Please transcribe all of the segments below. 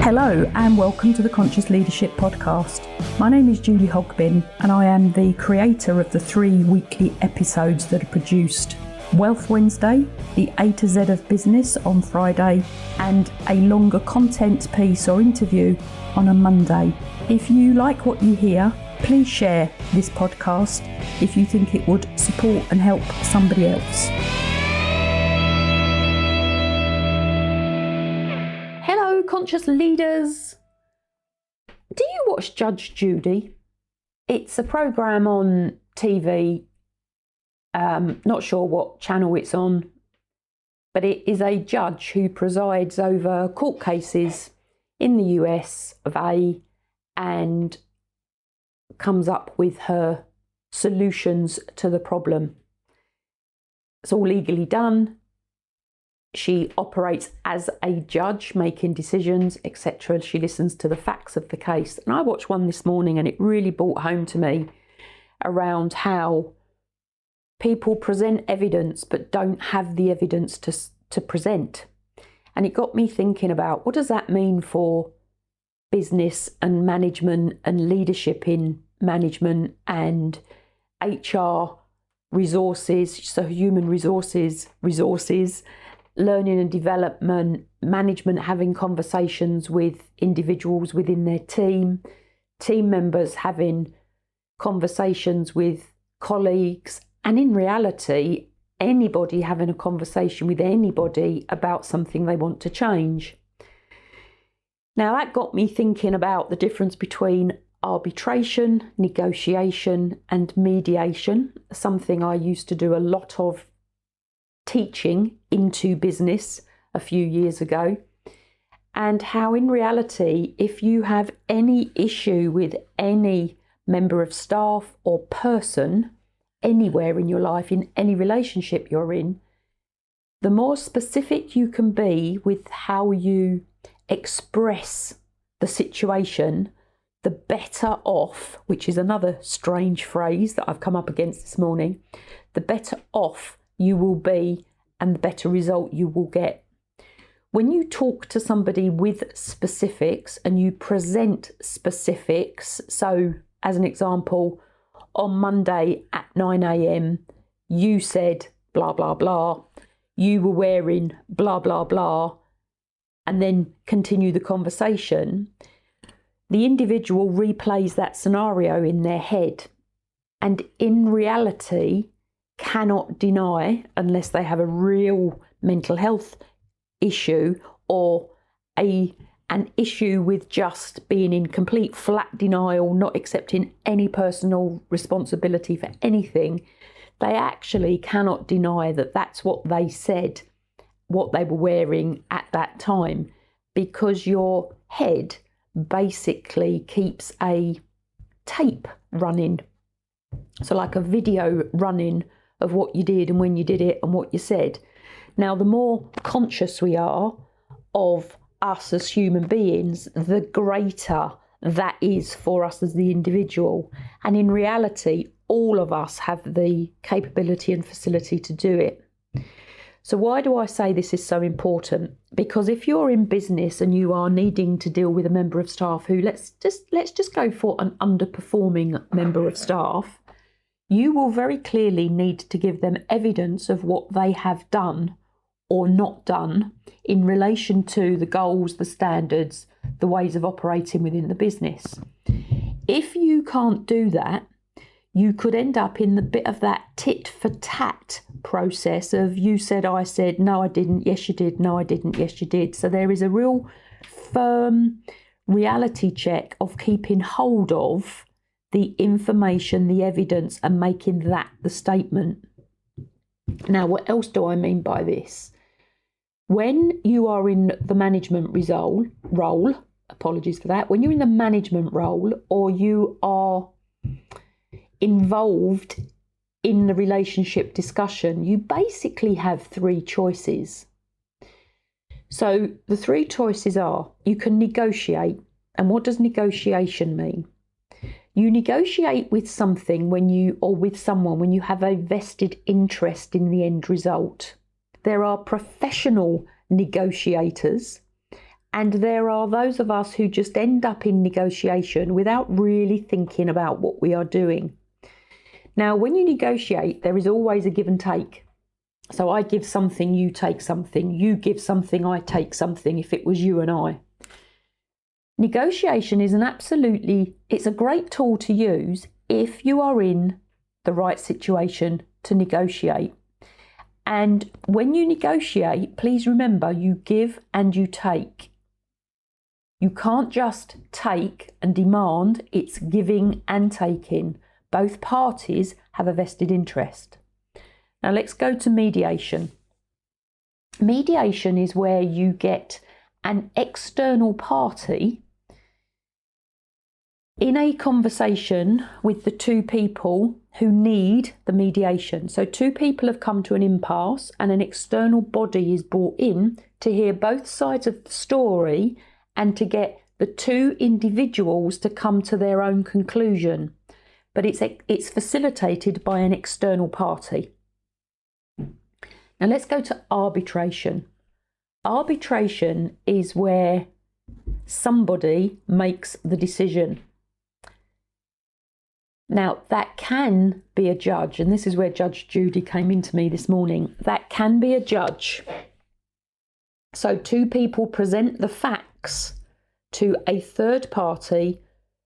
Hello and welcome to the Conscious Leadership Podcast. My name is Judy and I am the creator of the 3 weekly episodes that are produced: Wealth Wednesday, the A to Z of Business on Friday, and a longer content piece or interview on a Monday. If you like what you hear, please share this podcast if you think it would support and help somebody else. Hello, conscious leaders. Do you watch Judge Judy? It's a programme on TV. Not sure what channel it's on, but it is a judge who presides over court cases in the US of A and comes up with her solutions to the problem. It's all legally done. She operates as a judge, making decisions, etc. She listens to the facts of the case. And I watched one this morning and it really brought home to me around how people present evidence but don't have the evidence to present. And it got me thinking about, what does that mean for business and management and leadership in management and HR resources, so human resources, learning and development, management having conversations with individuals within their team members having conversations with colleagues, and in reality, anybody having a conversation with anybody about something they want to change. Now that got me thinking about the difference between arbitration, negotiation and mediation, something I used to do a lot of teaching into business a few years ago, and how in reality, if you have any issue with any member of staff or person anywhere in your life, in any relationship you're in, the more specific you can be with how you express the situation, the better off, which is another strange phrase that I've come up against this morning, the better off you will be and the better result you will get. When you talk to somebody with specifics and you present specifics, so as an example, on Monday at 9 a.m, you said blah, blah, blah, you were wearing blah, blah, blah, and then continue the conversation, the individual replays that scenario in their head and in reality cannot deny, unless they have a real mental health issue or an issue with just being in complete flat denial, not accepting any personal responsibility for anything, they actually cannot deny that that's what they said, what they were wearing at that time, because your head basically keeps a tape running. So like a video running of what you did and when you did it and what you said. Now, the more conscious we are of us as human beings, the greater that is for us as the individual. And in reality, all of us have the capability and facility to do it. So why do I say this is so important? Because if you're in business and you are needing to deal with a member of staff who, let's just go for an underperforming member of staff, you will very clearly need to give them evidence of what they have done or not done in relation to the goals, the standards, the ways of operating within the business. If you can't do that, you could end up in the bit of that tit for tat process of you said, I said, no, I didn't, yes, you did, no, I didn't, yes, you did. So there is a real firm reality check of keeping hold of the information, the evidence, and making that the statement. Now, what else do I mean by this? When you are in the management role, apologies for that, when you're in the management role or you are involved in the relationship discussion, you basically have 3 choices. So the 3 choices are, you can negotiate. And what does negotiation mean? You negotiate with something when you have a vested interest in the end result. There are professional negotiators And there are those of us who just end up in negotiation without really thinking about what we are doing. Now, when you negotiate, there is always a give and take. So I give something, you take something, you give something, I take something, if it was you and I. Negotiation is it's a great tool to use if you are in the right situation to negotiate. And when you negotiate, please remember, you give and you take. You can't just take and demand, it's giving and taking. Both parties have a vested interest. Now let's go to mediation. Mediation is where you get an external party in a conversation with the two people who need the mediation. So two people have come to an impasse and an external body is brought in to hear both sides of the story and to get the two individuals to come to their own conclusion. But it's facilitated by an external party. Now let's go to arbitration. Arbitration is where somebody makes the decision. Now, that can be a judge, and this is where Judge Judy came into me this morning. That can be a judge. So two people present the facts to a third party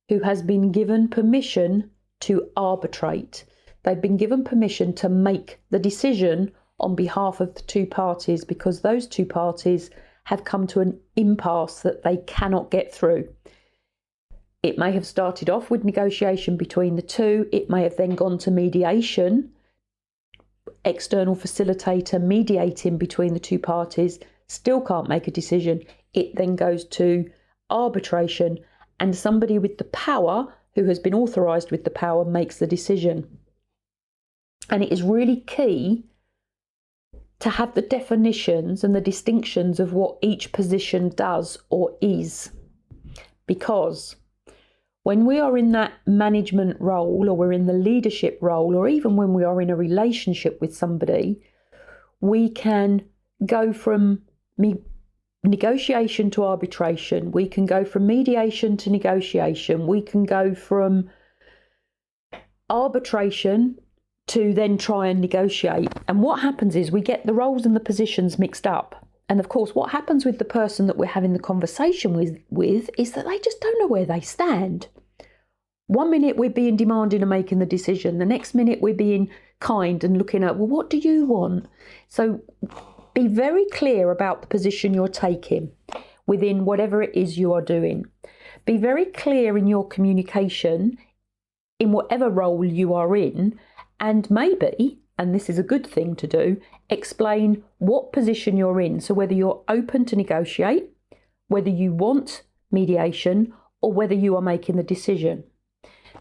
who has been given permission to arbitrate. They've been given permission to make the decision on behalf of the two parties because those two parties have come to an impasse that they cannot get through. It may have started off with negotiation between the two. It may have then gone to mediation, external facilitator mediating between the two parties, still can't make a decision. It then goes to arbitration and somebody with the power, who has been authorised with the power, makes the decision. And it is really key to have the definitions and the distinctions of what each position does or is. Because when we are in that management role or we're in the leadership role, or even when we are in a relationship with somebody, we can go from negotiation to arbitration. We can go from mediation to negotiation. We can go from arbitration to then try and negotiate. And what happens is we get the roles and the positions mixed up. And of course, what happens with the person that we're having the conversation with is that they just don't know where they stand. One minute we're being demanding and making the decision. The next minute we're being kind and looking at, well, what do you want? So be very clear about the position you're taking within whatever it is you are doing. Be very clear in your communication in whatever role you are in, and maybe, and this is a good thing to do, explain what position you're in. So whether you're open to negotiate, whether you want mediation, or whether you are making the decision.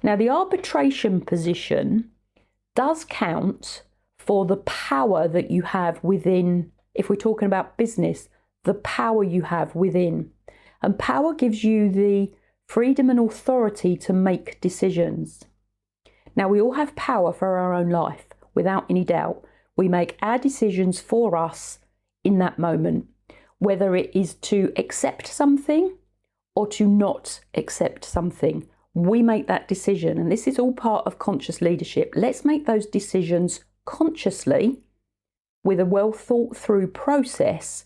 Now, the arbitration position does count for the power that you have within, if we're talking about business, the power you have within. And power gives you the freedom and authority to make decisions. Now, we all have power for our own life, without any doubt. We make our decisions for us in that moment, whether it is to accept something or to not accept something. We make that decision, and this is all part of conscious leadership. Let's make those decisions consciously with a well thought through process,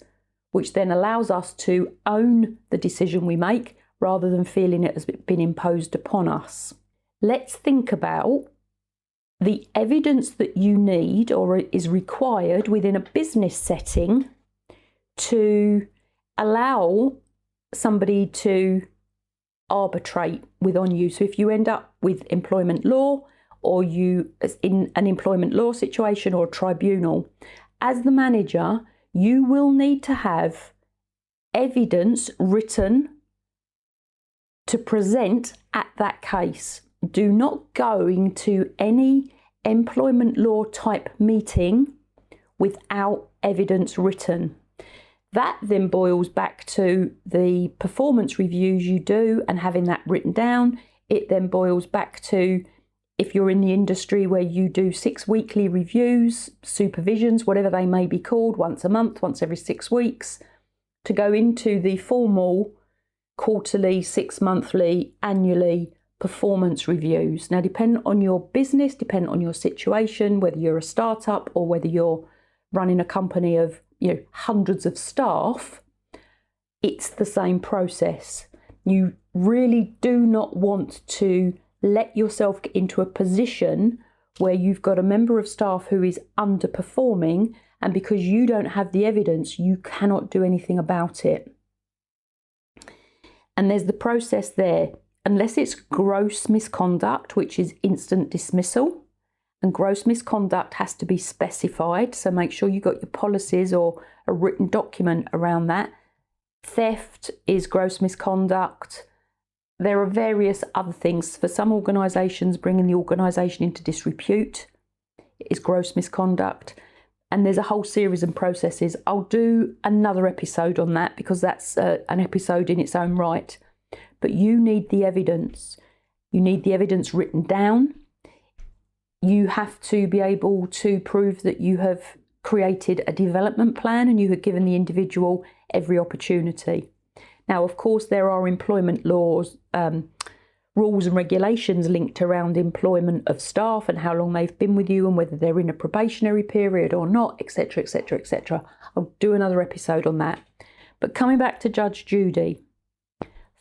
which then allows us to own the decision we make rather than feeling it has been imposed upon us. Let's think about the evidence that you need or is required within a business setting to allow somebody to arbitrate on you. So if you end up with employment law, or you in an employment law situation or a tribunal, as the manager, you will need to have evidence written to present at that case. Do not go into any employment law type meeting without evidence written. That then boils back to the performance reviews you do and having that written down. It then boils back to, if you're in the industry where you do 6 weekly reviews, supervisions, whatever they may be called, once a month, once every 6 weeks, to go into the formal quarterly, 6-monthly, annually performance reviews. Now, depending on your business, depending on your situation, whether you're a startup or whether you're running a company of hundreds of staff, it's the same process. You really do not want to let yourself get into a position where you've got a member of staff who is underperforming, and because you don't have the evidence, you cannot do anything about it. And there's the process there. Unless it's gross misconduct, which is instant dismissal, and gross misconduct has to be specified, so make sure you've got your policies or a written document around that. Theft is gross misconduct. There are various other things. For some organisations, bringing the organisation into disrepute is gross misconduct. And there's a whole series of processes. I'll do another episode on that because that's an episode in its own right. But you need the evidence. You need the evidence written down. You have to be able to prove that you have created a development plan and you have given the individual every opportunity. Now, of course, there are employment laws, rules and regulations linked around employment of staff and how long they've been with you and whether they're in a probationary period or not, etc., etc., etc. I'll do another episode on that. But coming back to Judge Judy,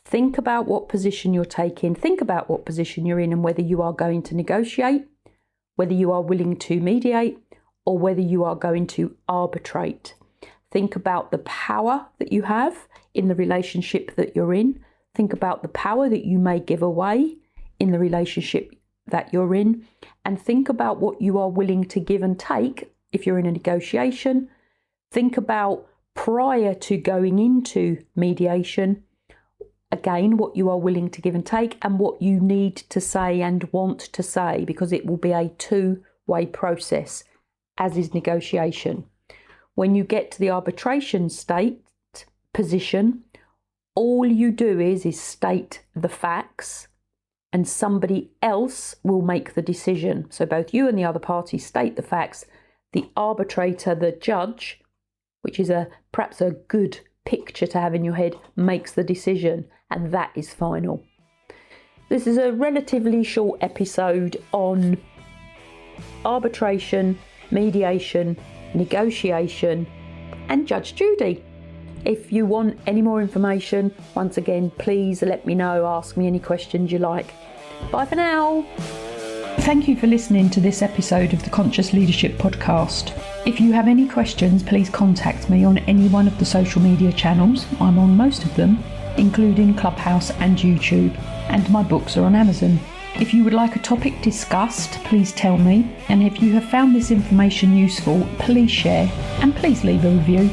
think about what position you're taking, think about what position you're in and whether you are going to negotiate, whether you are willing to mediate, or whether you are going to arbitrate. Think about the power that you have in the relationship that you're in. Think about the power that you may give away in the relationship that you're in. And think about what you are willing to give and take if you're in a negotiation. Think about, prior to going into mediation, again, what you are willing to give and take and what you need to say and want to say, because it will be a two-way process, as is negotiation. When you get to the arbitration state position, all you do is state the facts and somebody else will make the decision. So both you and the other party state the facts. The arbitrator, the judge, which is perhaps a good picture to have in your head, makes the decision, and that is final. This is a relatively short episode on arbitration, mediation, negotiation, and Judge Judy. If you want any more information, once again, please let me know, ask me any questions you like. Bye for now. Thank you for listening to this episode of the Conscious Leadership Podcast. If you have any questions, please contact me on any one of the social media channels. I'm on most of them, including Clubhouse and YouTube, and my books are on Amazon. If you would like a topic discussed, please tell me, and if you have found this information useful, please share and please leave a review.